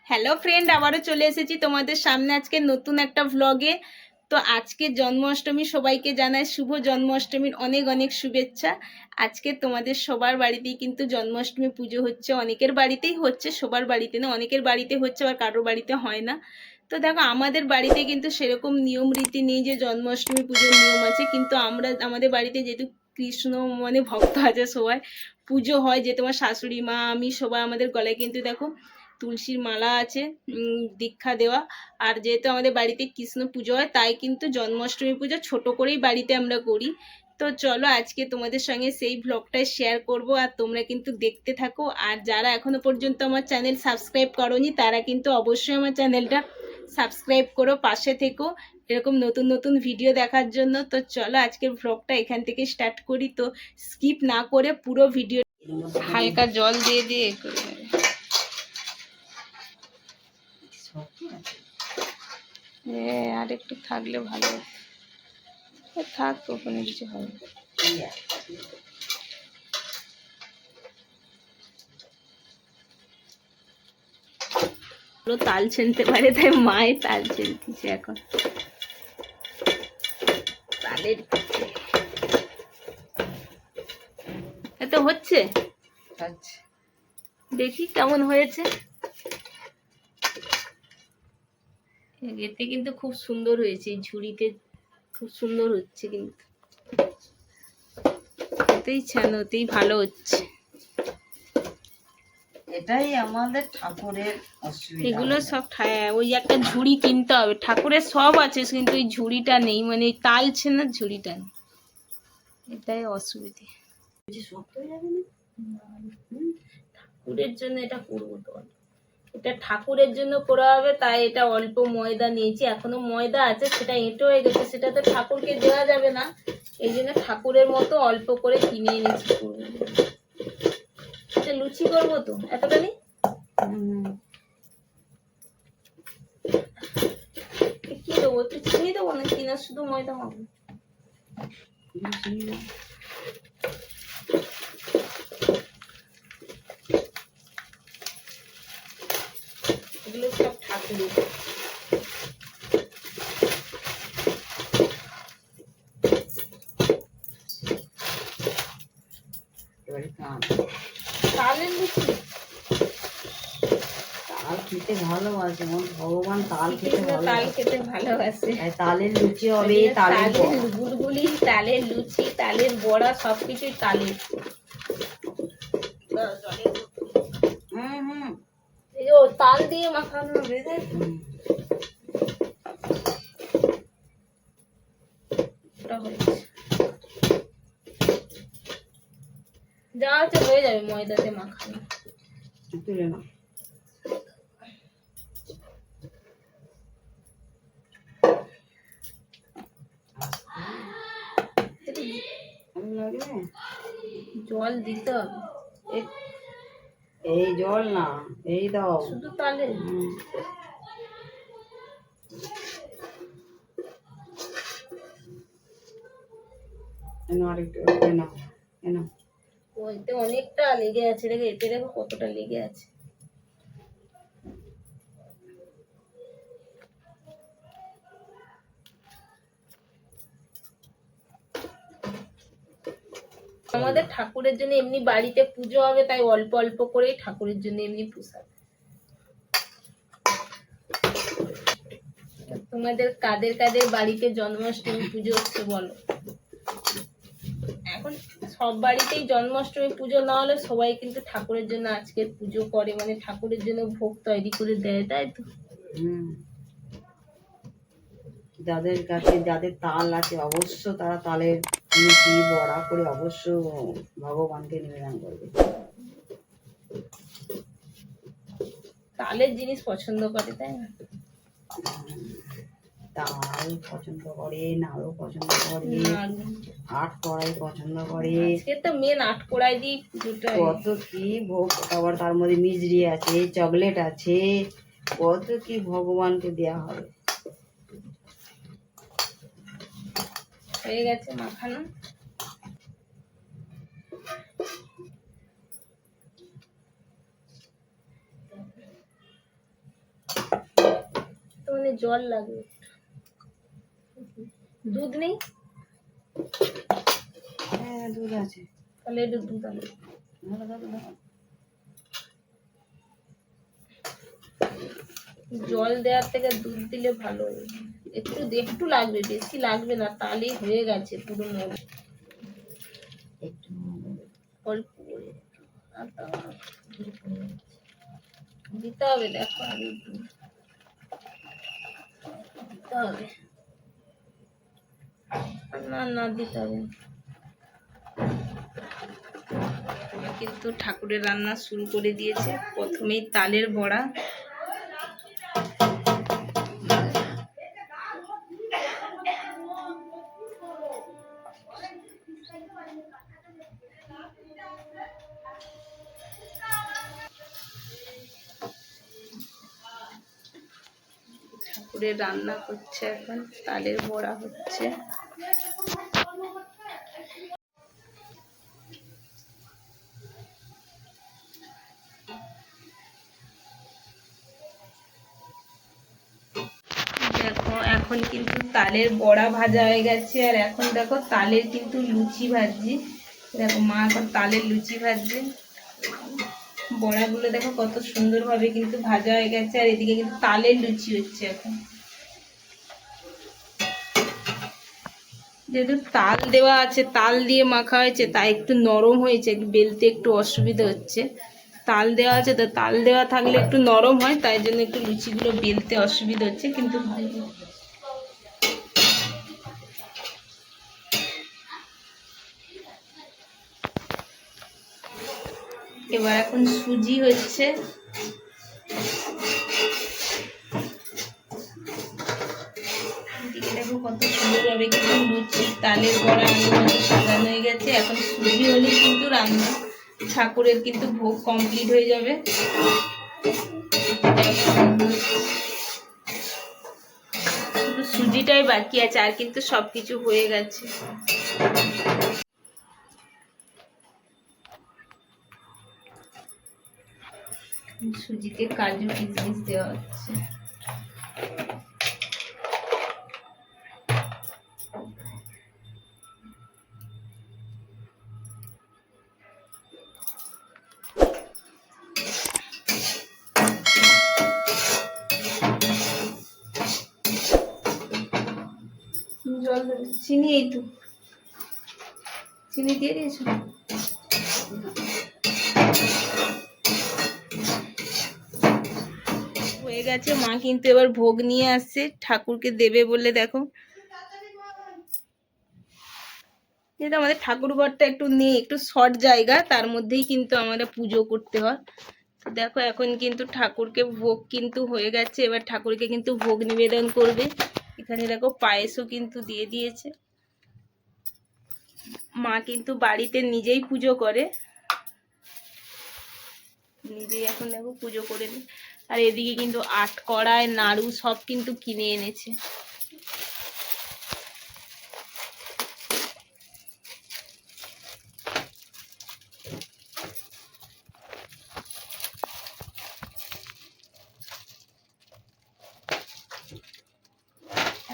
Hello friend, আবারও চলে এসেছি তোমাদের সামনে আজকে নতুন একটা ভ্লগে। তো আজকে জন্মাষ্টমী, সবাইকে জানাই শুভ জন্মাষ্টমীর অনেক অনেক শুভেচ্ছা। আজকে তোমাদের সবার বাড়িতেই কিন্তু জন্মাষ্টমী পুজো হচ্ছে, অনেকের বাড়িতেই হচ্ছে, সবার বাড়িতে না, অনেকের বাড়িতে হচ্ছে আবার কারোর বাড়িতে হয় না। তো দেখো, আমাদের বাড়িতে কিন্তু সেরকম নিয়ম রীতি নেই যে জন্মাষ্টমী পুজোর নিয়ম আছে, কিন্তু আমাদের বাড়িতে যেহেতু কৃষ্ণ মানে ভক্ত আছে সবাই, পুজো হয়, যে তোমার শাশুড়ি মা আমি সবাই আমাদের গলায় কিন্তু দেখো তুলসীর মালা আছে, দীক্ষা দেওয়া। আর যেহেতু আমাদের বাড়িতে কৃষ্ণ পুজো হয়, তাই কিন্তু জন্মাষ্টমী পুজো ছোট করেই বাড়িতে আমরা করি। তো চলো আজকে তোমাদের সঙ্গে সেই ভ্লগটাই শেয়ার করব, আর তোমরা কিন্তু দেখতে থাকো। আর যারা এখনো পর্যন্ত আমার চ্যানেল সাবস্ক্রাইব করোনি, তারা কিন্তু অবশ্যই আমার চ্যানেলটা সাবস্ক্রাইব করো, পাশে থেকো এরকম নতুন নতুন ভিডিও দেখার জন্য। তো চলো আজকের ভ্লগটা এখান থেকে স্টার্ট করি। তো স্কিপ না করে পুরো ভিডিও হালকা জল দিয়ে দিয়ে আর একটু থাকলে ভালো হতো, থাক ওখানে কিছু হবে। তাল ছিনতে পারে, তাই মায়ের তাল ছিনতেছে এখন। তালের এত হচ্ছে, দেখি কেমন হয়েছে। এতে কিন্তু খুব সুন্দর হয়েছে, এই ঝুড়িতে খুব সুন্দর হচ্ছে, কিন্তু এতেই ছানোতেই ভালো হচ্ছে। এটাই আমাদের ঠাকুরের অসুবিধা। এগুলো সব ওই একটা ঝুড়ি কিনতে হবে, ঠাকুরের সব আছে কিন্তু ওই ঝুড়িটা নেই, মানে তাল ছেনার ঝুড়িটা নেই, এটাই অসুবিধে। ঠাকুরের জন্য এটা করবো, তো এটা ঠাকুরের জন্য করা হবে, তাই এটা অল্প ময়দা নিয়েছি, এখনো ময়দা আছে, সেটা এঁটো হয়ে গেছে, সেটা তো ঠাকুরকে দেওয়া যাবে না, এই জন্য ঠাকুরের মতো অল্প করে কিনে এনেছি করবো। এটা লুচি করবো তো এতখানি। কি দেবো, একটু চিনি দেবো না, কিনা শুধু ময়দা মাখবো? এগুলো সব ঠাকুরের। তালের লুচি তাল খেতে ভালোবাসে, ভগবান তাল খেতে তাল খেতে ভালোবাসে, তালের লুচি হবে, তালের গুলগুলি, তালের লুচি, তালের বড়া, সবকিছুই তালের। এই যে তাল দিয়ে মাখানো হবে, যা আছে হয়ে যাবে ময়দাতে মাখানো। তুলে না জল দিতে হবে, এই জল না, এই দাও শুধু তালে। আরেকটু এনো। ওইতে অনেকটা লেগে আছে, দেখে এতে দেখো কতটা লেগে আছে। আমাদের ঠাকুরের জন্য এমনি বাড়িতে পুজো হবে, তাই অল্প অল্প করেই ঠাকুরের জন্য এমনি প্রসাদ। তোমাদের কাদের কাদের বাড়িতে জন্মাষ্টমী পুজো হচ্ছে বলো? এখন সব বাড়িতেই জন্মাষ্টমী পুজো না হলে সবাই কিন্তু ঠাকুরের জন্য আজকের পুজো করে, মানে ঠাকুরের জন্য ভোগ তৈরি করে দেয়, তাই তো। যাদের কাছে যাদের তাল আছে অবশ্য তারা তালের লুচি বড়া করে অবশ্য ভগবানকে নিবেদন করবে। তালের জিনিস পছন্দ করে, তাই না? তাল পছন্দ করে, নাড়ু পছন্দ করে, আট কড়াই পছন্দ করে। আজকে তো মেন আট কড়াই দিয়ে পুজোটা, কত কি ভোগ, আবার তার মধ্যে মিষ্টি আছে, চকলেট আছে, কত কি ভগবানকে দেয়া হবে। হয়ে গেছে মাখানো। জল লাগবে, দুধ নেই? হ্যাঁ দুধ আছে। তাহলে একটু দুধ আনো। ভালো ভালো ভালো। জল দেওয়ার থেকে দুধ দিলে ভালো হবে। একটু একটু লাগবে, বেশি লাগবে না, তাহলেই হয়ে গেছে পুরো নরম। একটু অল্প করে আর দিতে হবে, দেখো আগে একটু দিতে হবে। না না দিতে হবে না। কিন্তু ঠাকুরের রান্না শুরু করে দিয়েছে, প্রথমেই তালের বড়া। ঠাকুরের রান্না করছে, এখন তালের বড়া হচ্ছে। দেখো এখন কিন্তু তালের বড়া ভাজা হয়ে গেছে, আর এখন দেখো তালের কিন্তু লুচি ভাজছি। দেখো মা এখন তালের লুচি ভাজছে। বড়াগুলো দেখো কত সুন্দরভাবে কিন্তু ভাজা হয়ে গেছে, আর এদিকে কিন্তু তালের লুচি হচ্ছে এখন। যেহেতু তাল দেওয়া আছে, তাল দিয়ে মাখা হয়েছে, তাই একটু নরম হয়েছে, বেলতে একটু অসুবিধা হচ্ছে। তাল দেওয়া আছে তো, তাল দেওয়া থাকলে একটু নরম হয়, তাই জন্য একটু লুচিগুলো বেলতে অসুবিধা হচ্ছে, কিন্তু এবার এখন সুজি হচ্ছে। এদিকে দেখো কত সুন্দরভাবে কিন্তু লুচি, তালের বড়া, আলু ভাজা সাজানো হয়ে গেছে। এখন সুজি হলেই কিন্তু রান্না, ঠাকুরের কিন্তু ভোগ কমপ্লিট হয়ে যাবে। শুধু সুজিটাই বাকি আছে, আর কিন্তু সবকিছু হয়ে গেছে। সুজিতে কাজু কিশমিশ দেওয়া হচ্ছে। জল দেবে, চিনি এই তো, চিনি দিয়ে দিয়েছো? হয়ে গেছে, মা কিন্তু এবার ভোগ নিয়ে আসছে, ঠাকুরকে দেবে বলে। দেখো যেহেতু আমাদের ঠাকুর ঘরটা একটু নেই, একটু শর্ট জায়গা, তার মধ্যেই কিন্তু আমাদের পুজো করতে হয়। তো দেখো এখন কিন্তু ঠাকুরকে ভোগ কিন্তু হয়ে গেছে, এবার ঠাকুরকে কিন্তু ভোগ নিবেদন করবে। এখানে দেখো পায়েসও কিন্তু দিয়ে দিয়েছে। মা কিন্তু বাড়িতে নিজেই পুজো করে, নিজেই এখন দেখো পুজো করে নি। আর এদিকে কিন্তু আট কড়াই নাড়ু সব কিন্তু কিনে এনেছে।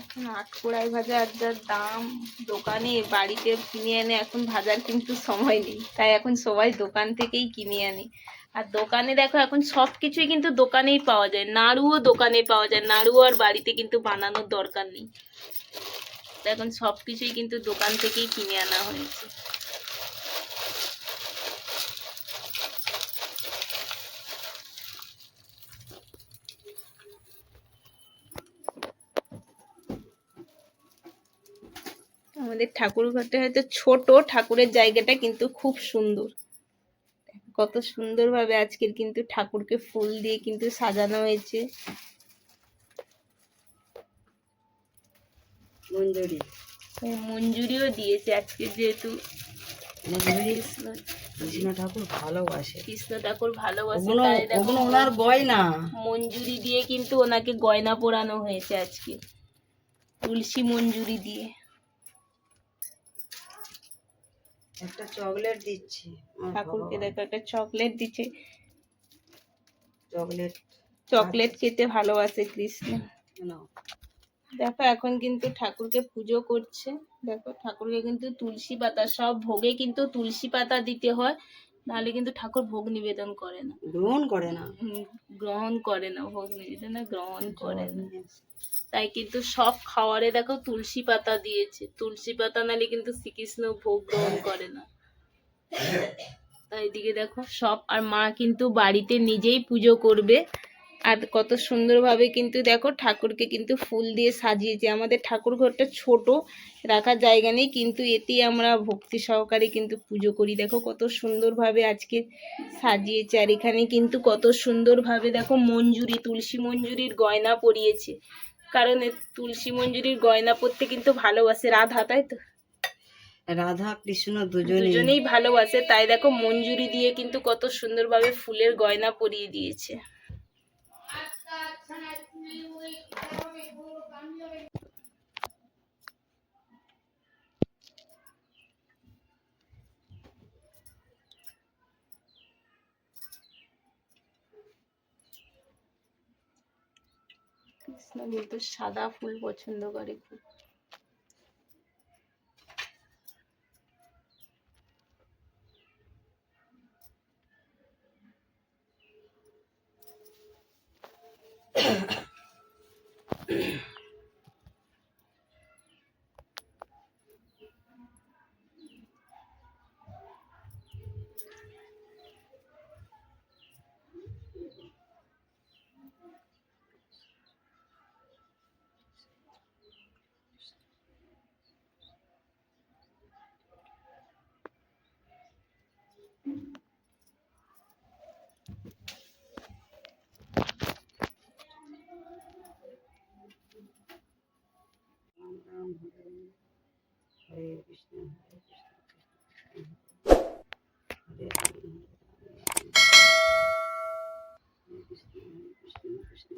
এখন আট কড়াই ভাজার যা দাম, দোকানে বাড়িতে কিনে এনে এখন ভাজার কিন্তু সময় নেই, তাই এখন সবাই দোকান থেকেই কিনে আনে। আর দোকানে দেখো এখন সব কিছুই কিন্তু দোকানেই পাওয়া যায়, নাড়ুও দোকানে পাওয়া যায়, নাড়ু আর বাড়িতে কিন্তু বানানোর দরকার নেই। তো এখন সব কিছুই কিন্তু দোকান থেকেই কিনে আনা হয়েছে। আমাদের ঠাকুর ঘরটা হয়তো ছোট, ঠাকুরের জায়গাটা কিন্তু খুব সুন্দর। কত সুন্দরভাবে আজকের কিন্তু ঠাকুরকে ফুল দিয়ে কিন্তু সাজানো হয়েছে। মঞ্জুরি, মঞ্জুরিও দিয়েছে আজকে, যেহেতু মঞ্জুরি কৃষ্ণ ঠাকুর ভালোবাসে, কৃষ্ণ ঠাকুর ভালোবাসে, ওগুলো তাই দেখো ওগুলো ওনার গয়না। মঞ্জুরি দিয়ে কিন্তু ওনাকে গয়না পরানো হয়েছে আজকে, তুলসী মঞ্জুরি দিয়ে। একটা চকলেট দিচ্ছি ঠাকুরকে দেখো একটা চকলেট দিচ্ছে, চকলেট চকলেট খেতে ভালোবাসে কৃষ্ণ। না দেখো এখন কিন্তু ঠাকুরকে পুজো করছে। দেখো ঠাকুরকে কিন্তু তুলসী পাতা, সব ভোগে কিন্তু তুলসী পাতা দিতে হয়, নাহলে কিন্তু ঠাকুর ভোগ নিবেদন করে না। গ্রহণ করে না। গ্রহণ করে না, ভোগ নিবেদন গ্রহণ করে জল না। নিয়ে আসে। তাই কিন্তু সব খাওয়ারে দেখো তুলসী পাতা দিয়েছে, তুলসী পাতা নালে কিন্তু শ্রীকৃষ্ণ ভোগ গ্রহণ করে না। তাই এদিকে দেখো সব, আর মা কিন্তু বাড়িতে নিজেই পুজো করবে। আর কত সুন্দরভাবে কিন্তু দেখো ঠাকুরকে কিন্তু ফুল দিয়ে সাজিয়েছে। আমাদের ঠাকুর ঘরটা ছোট, রাখার জায়গা নেই, কিন্তু এতেই আমরা ভক্তি সহকারে কিন্তু পুজো করি। দেখো কত সুন্দরভাবে আজকে সাজিয়েছে। আর এখানে কিন্তু কত সুন্দরভাবে দেখো মঞ্জুরি, তুলসী মঞ্জুরির গয়না পরিয়েছে, কারণ তুলসী মঞ্জুরির গয়না পরতে কিন্তু ভালোবাসে রাধা, তাই তো? রাধা কৃষ্ণ দুজনেই। দুজনেই ভালোবাসে, তাই দেখো মঞ্জুরি দিয়ে কিন্তু কত সুন্দরভাবে ফুলের গয়না পরিয়ে দিয়েছে। কৃষ্ণ কিন্তু সাদা ফুল পছন্দ করে খুব। হরে কৃষ্ণ হরে কৃষ্ণ কৃষ্ণ কৃষ্ণ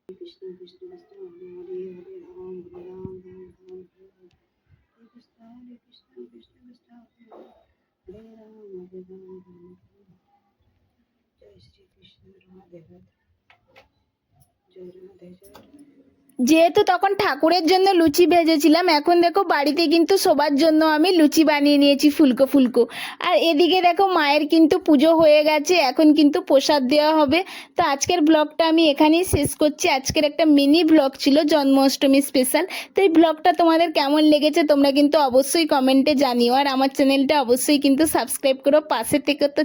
কৃষ্ণ কৃষ্ণ কৃষ্ণ হরে হরে রাম হরে রাম রাম রাম হরে হরে কৃষ্ণ হরে কৃষ্ণ কৃষ্ণ কৃষ্ণ হরে রাম হরে রাম রাম রাম। জয় শ্রী কৃষ্ণ রাধে রাধে জয় রাধে জয় রাধে। যেহেতু তখন ঠাকুরের জন্য লুচি ভেজেছিলাম, এখন দেখো বাড়িতে কিন্তু সবার জন্য আমি লুচি বানিয়ে নিয়েছি ফুলকো ফুলকো। আর এদিকে দেখো মায়ের কিন্তু পুজো হয়ে গেছে, এখন কিন্তু প্রসাদ দেওয়া হবে। তো আজকের ব্লগটা আমি এখানেই শেষ করছি। আজকের একটা মিনি ব্লগ ছিল জন্মাষ্টমী স্পেশাল। তো এই ব্লগটা তোমাদের কেমন লেগেছে তোমরা কিন্তু অবশ্যই কমেন্টে জানিও, আর আমার চ্যানেলটা অবশ্যই কিন্তু সাবস্ক্রাইব করো, পাশে থেকে তো